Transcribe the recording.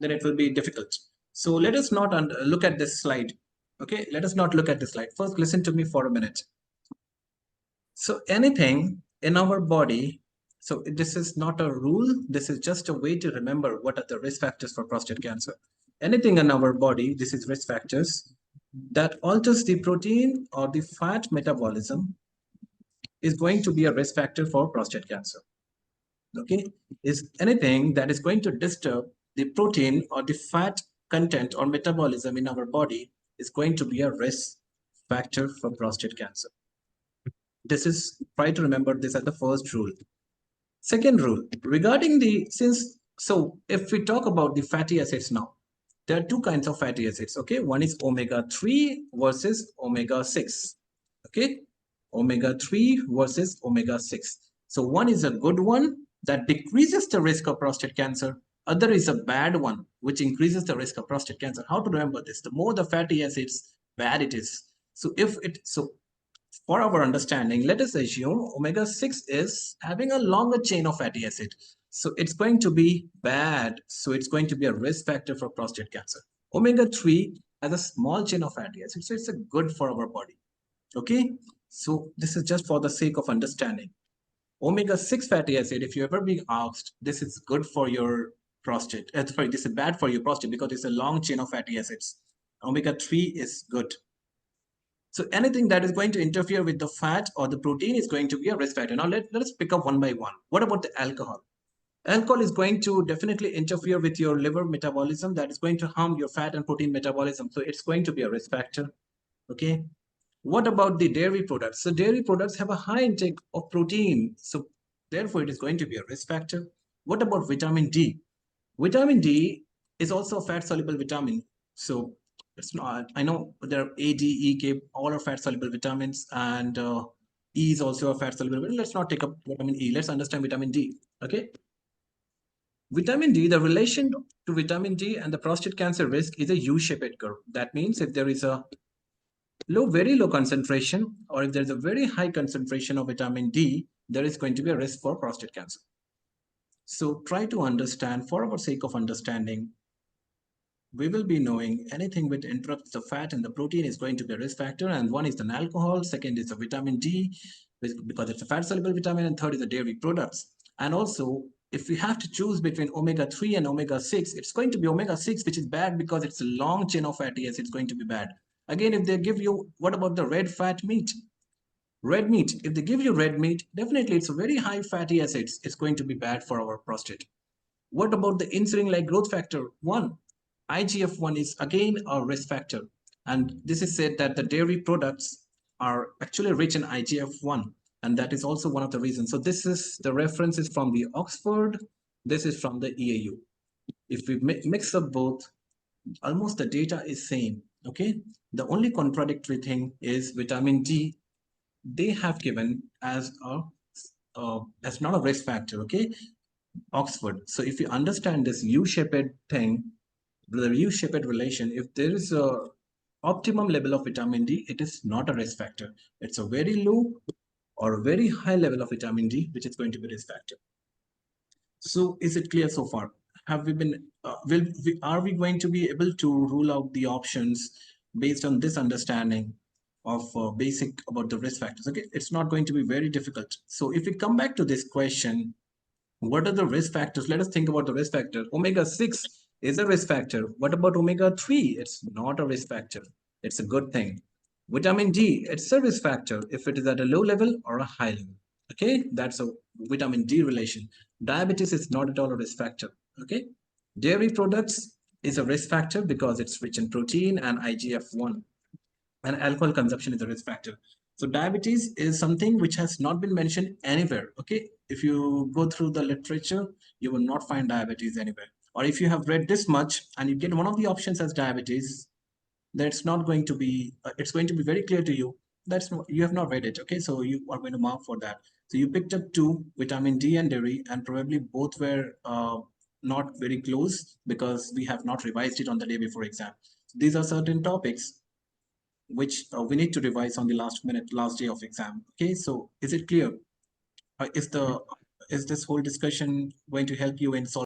then it will be difficult. So let us not look at this slide. Okay, let us not look at this slide. First, listen to me for a minute. So anything in our body, so this is not a rule, this is just a way to remember what are the risk factors for prostate cancer. Anything in our body, this is risk factors, that alters the protein or the fat metabolism is going to be a risk factor for prostate cancer. Okay, is anything that is going to disturb the protein or the fat content or metabolism in our body is going to be a risk factor for prostate cancer. This is, try to remember this as the first rule. Second rule, regarding the, so if we talk about the fatty acids now, there are two kinds of fatty acids. Okay, one is omega-3 versus omega-6. Okay, omega-3 versus omega-6. So one is a good one that decreases the risk of prostate cancer. Other is a bad one which increases the risk of prostate cancer. How to remember this? The more the fatty acids, bad it is. So for our understanding, let us assume omega-6 is having a longer chain of fatty acid. So it's going to be bad. So it's going to be a risk factor for prostate cancer. Omega-3 has a small chain of fatty acid. So it's a good for our body. Okay. So this is just for the sake of understanding. Omega-6 fatty acid, if you ever be asked, this is good for your prostate. Sorry, this is bad for your prostate because it's a long chain of fatty acids. Omega-3 is good. So anything that is going to interfere with the fat or the protein is going to be a risk factor. Now let us pick up one by one. What about the alcohol? Alcohol is going to definitely interfere with your liver metabolism. That is going to harm your fat and protein metabolism. So it's going to be a risk factor. Okay. What about the dairy products? So dairy products have a high intake of protein. So therefore it is going to be a risk factor. What about vitamin D? Vitamin D is also a fat soluble vitamin. So it's not, I know there are A, D, E, K, all are fat soluble vitamins, and E is also a fat soluble vitamin. Let's not take up vitamin E. Let's understand vitamin D. Okay. Vitamin D, the relation to vitamin D and the prostate cancer risk is a U-shaped curve. That means if there is a very low concentration, or if there's a very high concentration of vitamin D, there is going to be a risk for prostate cancer. So try to understand, for our sake of understanding, we will be knowing anything which interrupts the fat and the protein is going to be a risk factor. And one is an alcohol, second is the vitamin D, because it's a fat soluble vitamin, and third is the dairy products. And also, if we have to choose between omega-3 and omega-6, it's going to be omega-6, which is bad because it's a long chain of fatty acids. It's going to be bad. Again, if they give you, what about the red fat meat? Red meat, if they give you red meat, definitely it's a very high fatty acids. It's going to be bad for our prostate. What about the insulin-like growth factor 1? IGF-1 is again a risk factor. And this is said that the dairy products are actually rich in IGF-1. And that is also one of the reasons. So this is the reference is from the Oxford. This is from the EAU. If we mix up both, almost the data is same. Okay. The only contradictory thing is vitamin D. They have given as as not a risk factor. Okay. Oxford. So if you understand this U-shaped thing, the U-shaped relation, if there is a optimum level of vitamin D, it is not a risk factor. It's a very low or very high level of vitamin D, which is going to be risk factor. So is it clear so far? Have we been, are we going to be able to rule out the options based on this understanding of basic about the risk factors? Okay, it's not going to be very difficult. So if we come back to this question, what are the risk factors? Let us think about the risk factor. Omega-6 is a risk factor. What about omega-3? It's not a risk factor. It's a good thing. Vitamin D, it's a risk factor if it is at a low level or a high level. Okay, that's a vitamin D relation. Diabetes is not at all a risk factor. Okay, dairy products is a risk factor because it's rich in protein and IGF-1. And alcohol consumption is a risk factor. So diabetes is something which has not been mentioned anywhere. Okay, if you go through the literature, you will not find diabetes anywhere. Or if you have read this much and you get one of the options as diabetes, then it's not going to be, it's going to be very clear to you that's not, you have not read it. Okay, so you are going to mark for that. So you picked up 2, vitamin D and dairy, and probably both were not very close because we have not revised it on the day before exam. So these are certain topics which we need to revise on the last day of exam. Okay, so is it clear? Is this whole discussion going to help you in solving